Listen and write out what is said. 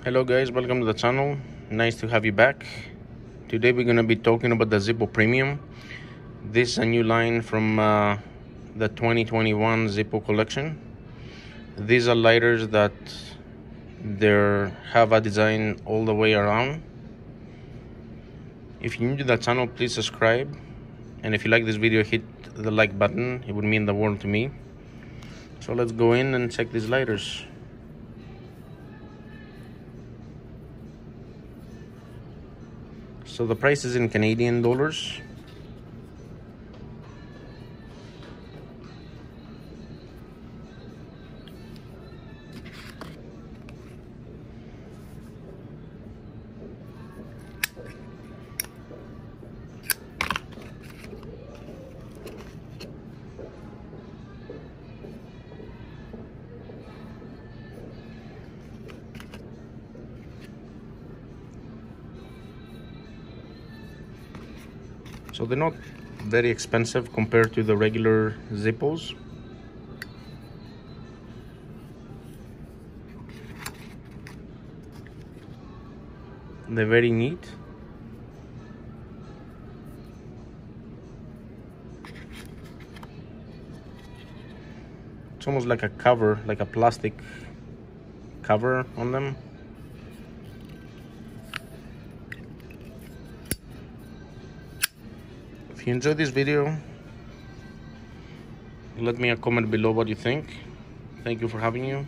Hello guys, welcome to the channel. Nice to have you back. Today we're going to be talking about the Zippo Premium. This is a new line from the 2021 Zippo collection. These are lighters that have a design all the way around. If you're new to the channel, please subscribe. And if you like this video, hit the like button. It would mean the world to me. So let's go in and check these lighters. So the price is in Canadian dollars. So they're not very expensive compared to the regular Zippos. They're very neat. It's almost like a cover, like a plastic cover on them. If you enjoyed this video, let me a comment below what you think. Thank you for having you.